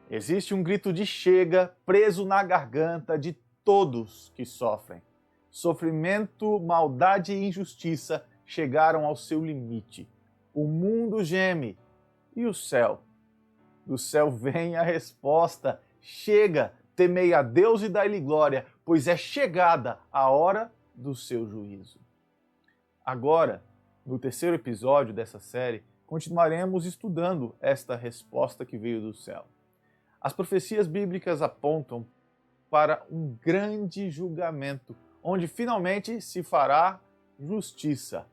Existe um grito de chega preso na garganta de todos que sofrem. Sofrimento, maldade e injustiça chegaram ao seu limite. O mundo geme. E o céu? Do céu vem a resposta. Chega, temei a Deus e dai-lhe glória, pois é chegada a hora do seu juízo. Agora, no terceiro episódio dessa série, continuaremos estudando esta resposta que veio do céu. As profecias bíblicas apontam para um grande julgamento, onde finalmente se fará justiça.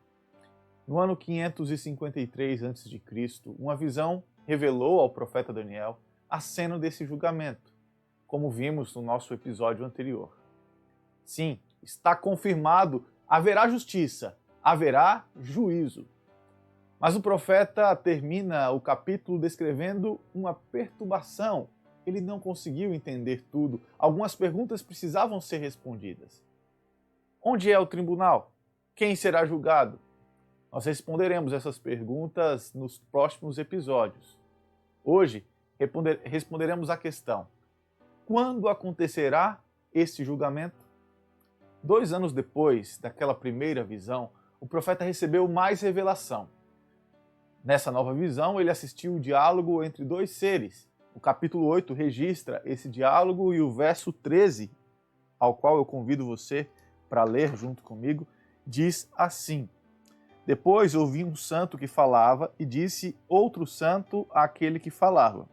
No ano 553 a.C., uma visão revelou ao profeta Daniel a cena desse julgamento, como vimos no nosso episódio anterior. Sim, está confirmado, haverá justiça, haverá juízo. Mas o profeta termina o capítulo descrevendo uma perturbação. Ele não conseguiu entender tudo. Algumas perguntas precisavam ser respondidas. Onde é o tribunal? Quem será julgado? Nós responderemos essas perguntas nos próximos episódios. Hoje, responderemos a questão: quando acontecerá esse julgamento? 2 anos depois daquela primeira visão, o profeta recebeu mais revelação. Nessa nova visão, ele assistiu o diálogo entre dois seres. O capítulo 8 registra esse diálogo e o verso 13, ao qual eu convido você para ler junto comigo, diz assim: Depois ouvi um santo que falava e disse outro santo àquele que falava: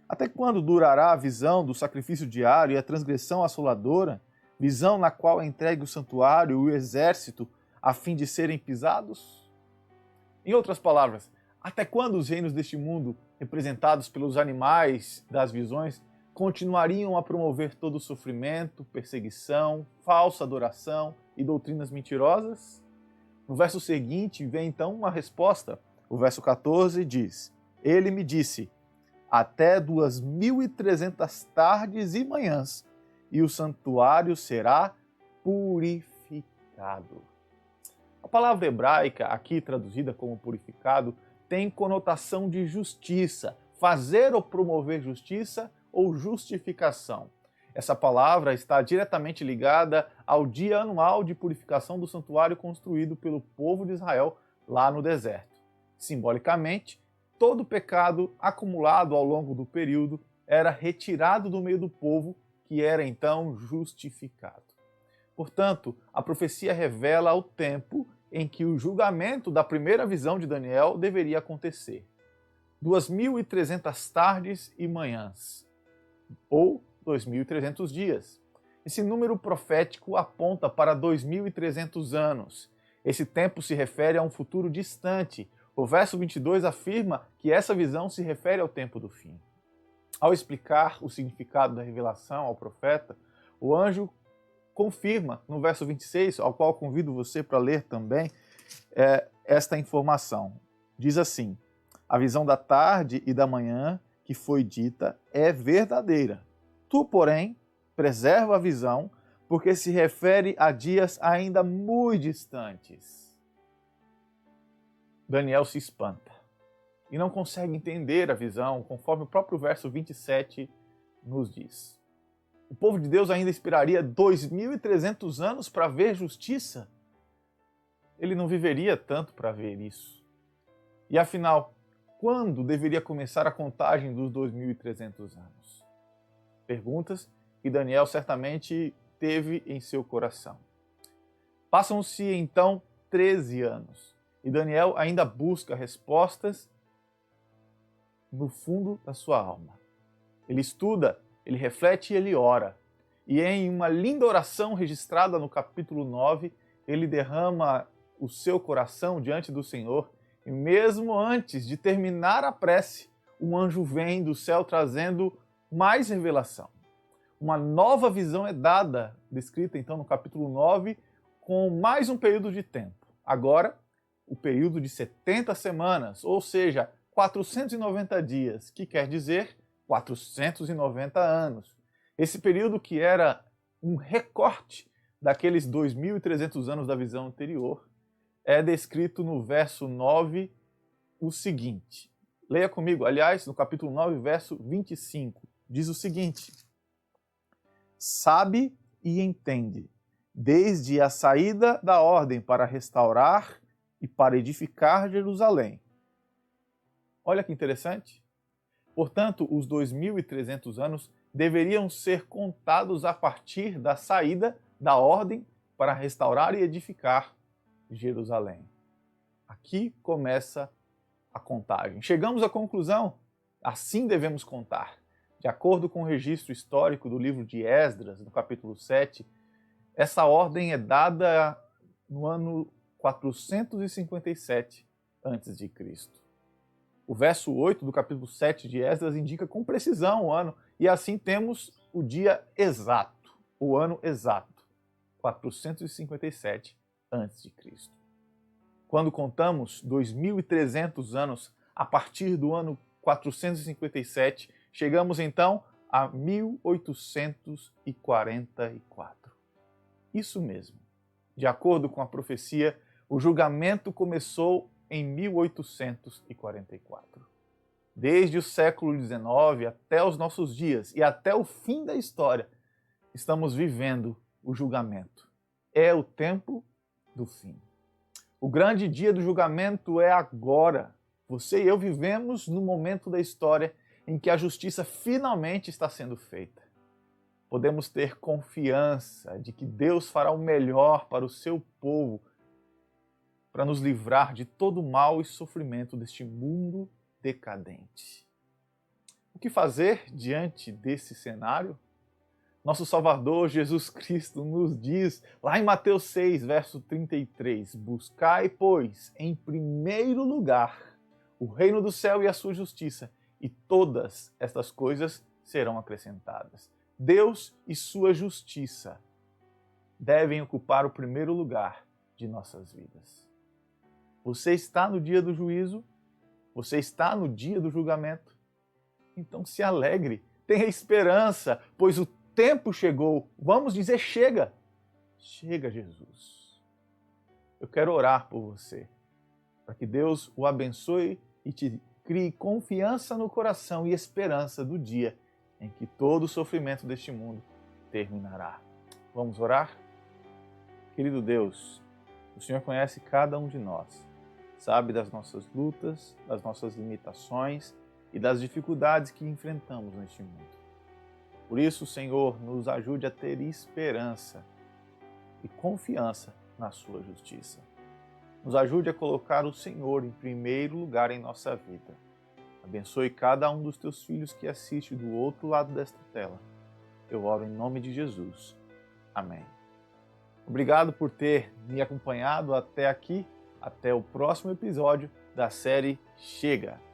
Até quando durará a visão do sacrifício diário e a transgressão assoladora, visão na qual é entregue o santuário e o exército a fim de serem pisados? Em outras palavras, até quando os reinos deste mundo, representados pelos animais das visões, continuariam a promover todo o sofrimento, perseguição, falsa adoração e doutrinas mentirosas? No verso seguinte vem então uma resposta. O verso 14 diz: Ele me disse, até 2.300 tardes e manhãs, e o santuário será purificado. A palavra hebraica, aqui traduzida como purificado, tem conotação de justiça, fazer ou promover justiça ou justificação. Essa palavra está diretamente ligada ao dia anual de purificação do santuário construído pelo povo de Israel lá no deserto. Simbolicamente, todo pecado acumulado ao longo do período era retirado do meio do povo, que era então justificado. Portanto, a profecia revela o tempo em que o julgamento da primeira visão de Daniel deveria acontecer. 2.300 tardes e manhãs, ou 2.300 dias. Esse número profético aponta para 2.300 anos. Esse tempo se refere a um futuro distante. O verso 22 afirma que essa visão se refere ao tempo do fim. Ao explicar o significado da revelação ao profeta, o anjo confirma no verso 26, ao qual convido você para ler também, esta informação. Diz assim: a visão da tarde e da manhã que foi dita é verdadeira. Tu, porém, preserva a visão, porque se refere a dias ainda muito distantes. Daniel se espanta e não consegue entender a visão, conforme o próprio verso 27 nos diz. O povo de Deus ainda esperaria 2.300 anos para ver justiça? Ele não viveria tanto para ver isso. E afinal, quando deveria começar a contagem dos 2.300 anos? Perguntas que Daniel certamente teve em seu coração. Passam-se então 13 anos e Daniel ainda busca respostas no fundo da sua alma. Ele estuda, ele reflete e ele ora. E em uma linda oração registrada no capítulo 9, ele derrama o seu coração diante do Senhor. E mesmo antes de terminar a prece, um anjo vem do céu trazendo mais revelação. Uma nova visão é dada, descrita então no capítulo 9, com mais um período de tempo. Agora, o período de 70 semanas, ou seja, 490 dias, que quer dizer 490 anos. Esse período que era um recorte daqueles 2.300 anos da visão anterior, é descrito no verso 9 o seguinte: Leia comigo, aliás, no capítulo 9, verso 25, diz o seguinte: sabe e entende, desde a saída da ordem para restaurar e para edificar Jerusalém. Olha que interessante. Portanto, os 2.300 anos deveriam ser contados a partir da saída da ordem para restaurar e edificar Jerusalém. Aqui começa a contagem. Chegamos à conclusão, assim devemos contar. De acordo com o registro histórico do livro de Esdras, no capítulo 7, essa ordem é dada no ano 457 a.C. O verso 8 do capítulo 7 de Esdras indica com precisão o ano, e assim temos o dia exato, o ano exato, 457 a.C. Quando contamos 2.300 anos a partir do ano 457, chegamos então a 1844. Isso mesmo. De acordo com a profecia, o julgamento começou em 1844. Desde o século XIX até os nossos dias e até o fim da história, estamos vivendo o julgamento. É o tempo do fim. O grande dia do julgamento é agora. Você e eu vivemos no momento da história em que a justiça finalmente está sendo feita. Podemos ter confiança de que Deus fará o melhor para o seu povo, para nos livrar de todo o mal e sofrimento deste mundo decadente. O que fazer diante desse cenário? Nosso Salvador Jesus Cristo nos diz, lá em Mateus 6, verso 33, buscai, pois, em primeiro lugar o reino do céu e a sua justiça, e todas estas coisas serão acrescentadas. Deus e sua justiça devem ocupar o primeiro lugar de nossas vidas. Você está no dia do juízo? Você está no dia do julgamento? Então se alegre, tenha esperança, pois o tempo chegou. Vamos dizer chega. Chega, Jesus. Eu quero orar por você, para que Deus o abençoe e te crie confiança no coração e esperança do dia em que todo o sofrimento deste mundo terminará. Vamos orar? Querido Deus, o Senhor conhece cada um de nós, sabe das nossas lutas, das nossas limitações e das dificuldades que enfrentamos neste mundo. Por isso, Senhor, nos ajude a ter esperança e confiança na sua justiça. Nos ajude a colocar o Senhor em primeiro lugar em nossa vida. Abençoe cada um dos teus filhos que assiste do outro lado desta tela. Eu oro em nome de Jesus. Amém. Obrigado por ter me acompanhado até aqui. Até o próximo episódio da série Chega!